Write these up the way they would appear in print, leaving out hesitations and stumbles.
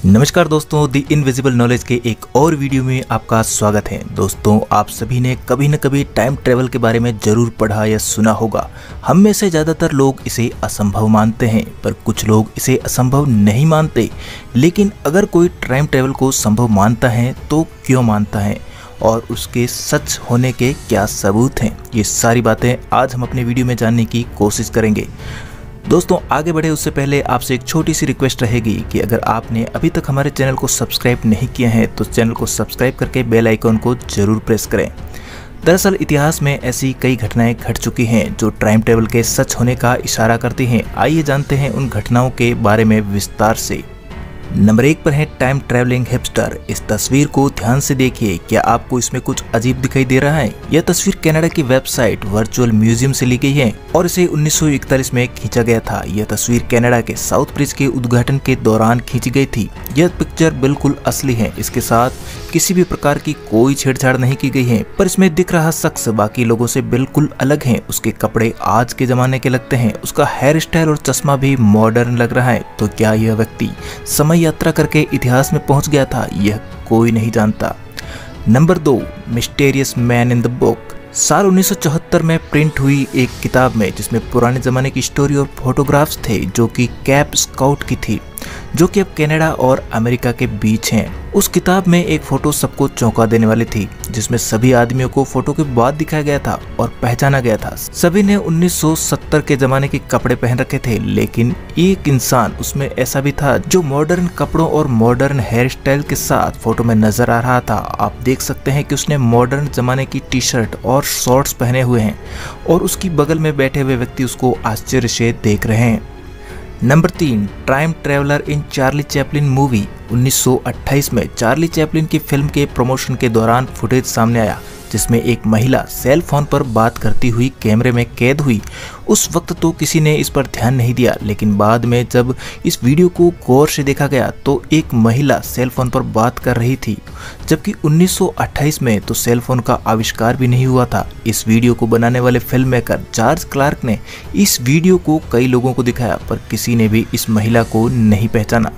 नमस्कार दोस्तों, the invisible knowledge के एक और वीडियो में आपका स्वागत है। दोस्तों, आप सभी ने कभी न कभी टाइम ट्रेवल के बारे में जरूर पढ़ा या सुना होगा। हम में से ज़्यादातर लोग इसे असंभव मानते हैं, पर कुछ लोग इसे असंभव नहीं मानते। लेकिन अगर कोई टाइम ट्रेवल को संभव मानता है तो क्यों मानता है और उसके सच होने के क्या सबूत हैं, ये सारी बातें आज हम अपने वीडियो में जानने की कोशिश करेंगे। दोस्तों, आगे बढ़े उससे पहले आपसे एक छोटी सी रिक्वेस्ट रहेगी कि अगर आपने अभी तक हमारे चैनल को सब्सक्राइब नहीं किया है तो चैनल को सब्सक्राइब करके बेल आइकॉन को जरूर प्रेस करें। दरअसल इतिहास में ऐसी कई घटनाएं घट चुकी हैं जो टाइम ट्रेवल के सच होने का इशारा करती हैं। आइए जानते हैं उन घटनाओं के बारे में विस्तार से। नंबर 1 पर है टाइम ट्रैवलिंग हिपस्टर। इस तस्वीर को ध्यान से देखिए। क्या आपको इसमें कुछ अजीब दिखाई दे रहा है? यह तस्वीर कनाडा की वेबसाइट वर्चुअल म्यूजियम से ली गई है और इसे 1941 में खींचा गया था। यह तस्वीर कनाडा के साउथ ब्रिज के उद्घाटन के दौरान खींची गई थी। यह पिक्चर बिल्कुल असली है। इसके साथ किसी भी प्रकार की कोई छेड़छाड़ नहीं की गई है, पर इसमें दिख रहा शख्स बाकी लोगों से बिल्कुल अलग है। उसके कपड़े आज के जमाने के लगते हैं, उसका हेयर स्टाइल और चश्मा भी मॉडर्न लग रहा है। तो क्या यह व्यक्ति समय यात्रा करके इतिहास में पहुंच गया था? यह कोई नहीं जानता। Number 2, mysterious man in the book. साल 1974 में प्रिंट हुई एक किताब में जिसमें पुराने जमाने की स्टोरी और फोटोग्राफ्स थे जो कि कैप स्काउट की थी, जो कि अब कनाडा और अमेरिका के बीच हैं। उस किताब में एक फोटो सबको चौंका देने वाली थी, जिसमें सभी आदमियों को फोटो के बाद दिखाया गया था और पहचाना गया था। सभी ने 1970 के जमाने के कपड़े पहन रखे थे, लेकिन एक इंसान उसमें ऐसा भी था जो मॉडर्न कपड़ों और मॉडर्न हेयर स्टाइल के साथ फोटो में नजर आ रहा था। आप देख सकते हैं कि उसने मॉडर्न जमाने की टी शर्ट और शॉर्ट्स पहने हुए हैं और उसकी बगल में बैठे हुए व्यक्ति उसको आश्चर्य से देख रहे हैं। नंबर 3, टाइम ट्रेवलर इन चार्ली चैपलिन मूवी। 1928 में चार्ली चैपलिन की फिल्म के प्रमोशन के दौरान फुटेज सामने आया जिसमें एक महिला सेल फोन पर बात करती हुई कैमरे में कैद हुई। उस वक्त तो किसी ने इस पर ध्यान नहीं दिया, लेकिन बाद में जब इस वीडियो को गौर से देखा गया तो एक महिला सेल फोन पर बात कर रही थी, जबकि 1928 में तो सेल फोन का आविष्कार भी नहीं हुआ था। इस वीडियो को बनाने वाले फिल्म मेकर जॉर्ज क्लार्क ने इस वीडियो को कई लोगों को दिखाया, पर किसी ने भी इस महिला को नहीं पहचाना।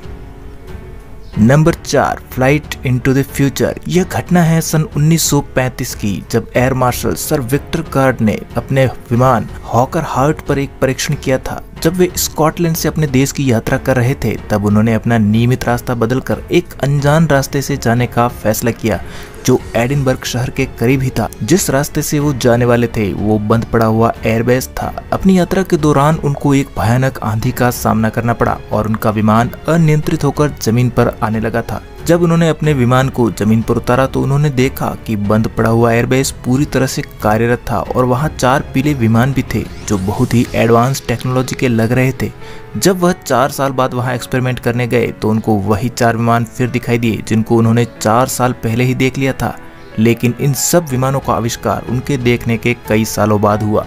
Number 4, flight into the future. यह घटना है सन 1935 की, जब air marshal sir Victor Goddard ने अपने विमान हॉकर हार्ट पर एक परीक्षण किया था। जब वे स्कॉटलैंड से अपने देश की यात्रा कर रहे थे तब उन्होंने अपना नियमित रास्ता बदलकर एक अनजान रास्ते से जाने का फैसला किया जो एडिनबर्ग शहर के करीब ही था। जिस रास्ते से वो जाने वाले थे वो बंद पड़ा हुआ एयरबेस था। अपनी यात्रा के दौरान उनको एक भयानक आंधी का सामना करना पड़ा और उनका विमान अनियंत्रित होकर जमीन पर आने लगा था। जब उन्होंने अपने विमान को जमीन पर उतारा तो उन्होंने देखा कि बंद पड़ा हुआ एयरबेस पूरी तरह से कार्यरत था और वहां 4 पीले विमान भी थे जो बहुत ही एडवांस टेक्नोलॉजी के लग रहे थे। जब वह 4 साल बाद वहां एक्सपेरिमेंट करने गए तो उनको वही 4 विमान फिर दिखाई दिए जिनको उन्होंने 4 साल पहले ही देख लिया था, लेकिन इन सब विमानों का आविष्कार उनके देखने के कई सालों बाद हुआ।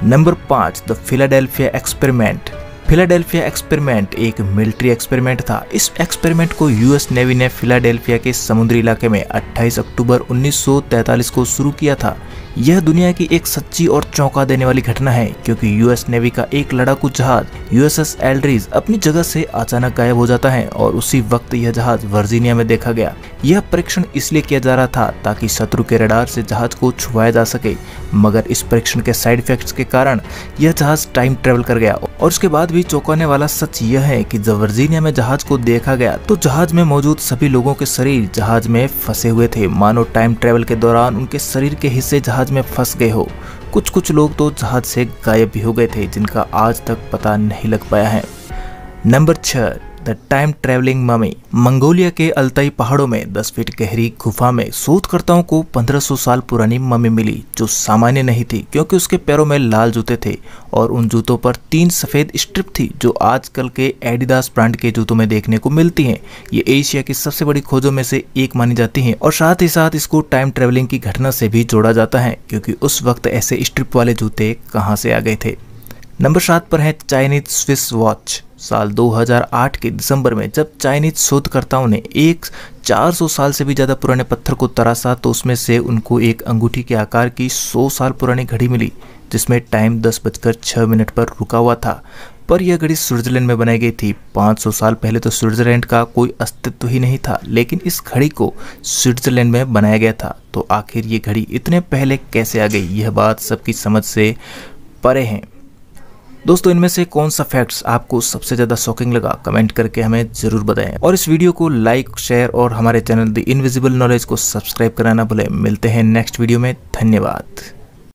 Number 5, the Philadelphia experiment. Philadelphia experiment एक मिलिट्री एक्सपेरिमेंट था। इस एक्सपेरिमेंट को यूएस नेवी ने फिलाडेल्फिया के समुद्री इलाके में 28 अक्टूबर 1943 को शुरू किया था। यह दुनिया की एक सच्ची और चौंका देने वाली घटना है, क्योंकि यूएस नेवी का एक लड़ाकू जहाज यूएसएस एल्ड्रिज अपनी जगह से अचानक गायब हो जाता है और उसी वक्त यह जहाज वर्जीनिया में देखा गया। यह परीक्षण इसलिए किया जा रहा था ताकि शत्रु के रडार से जहाज को छुपाया जा सके, मगर इस परीक्षण के साइड इफेक्ट्स के कारण यह जहाज टाइम ट्रेवल कर गया। और उसके बाद भी चौंकाने वाला सच यह है कि जब वर्जीनिया में जहाज को देखा गया तो जहाज में मौजूद सभी लोगों के शरीर जहाज में फंसे हुए थे, मानो टाइम ट्रेवल के दौरान उनके शरीर के हिस्से जहाज में फंस गए हो। कुछ लोग तो जहाज से गायब भी हो गए थे जिनका आज तक पता नहीं लग पाया है। Number 6, the time travelling mummy. Mongolia के अल्ताई पहाड़ों में 10 फीट गहरी गुफा में शोधकर्ताओं को 1500 साल पुरानी ममी मिली जो सामान्य नहीं थी, क्योंकि उसके पैरों में लाल जूते थे और उन जूतों पर 3 सफेद स्ट्रिप थी जो आजकल के एडिडास ब्रांड के जूतों में देखने को मिलती हैं। ये एशिया की सबसे बड़ी खोजों में से एक मानी जाती हैं और साथ ही साथ इसको टाइम ट्रेवलिंग की घटना से भी जोड़ा जाता है, क्योंकि उस वक्त ऐसे स्ट्रिप वाले जूते कहाँ से आ गए थे। नंबर 7 पर है चाइनीज स्विस वॉच। साल 2008 के दिसंबर में जब चाइनीज शोधकर्ताओं ने एक 400 साल से भी ज्यादा पुराने पत्थर को तराशा तो उसमें से उनको एक अंगूठी के आकार की 100 साल पुरानी घड़ी मिली जिसमें टाइम 10:06 पर रुका हुआ था। पर यह घड़ी स्विट्जरलैंड में बनाई गई थी। 500 साल पहले तो स्विट्जरलैंड का कोई अस्तित्व ही नहीं था, लेकिन इस घड़ी को स्विट्जरलैंड में बनाया गया था। तो आखिर ये घड़ी इतने पहले कैसे आ गई, यह बात सबकी समझ से परे है। दोस्तों, इनमें से कौन सा फैक्ट्स आपको सबसे ज़्यादा शॉकिंग लगा, कमेंट करके हमें ज़रूर बताएं। और इस वीडियो को लाइक, शेयर और हमारे चैनल द इनविजिबल नॉलेज को सब्सक्राइब कराना भूलें। मिलते हैं नेक्स्ट वीडियो में। धन्यवाद।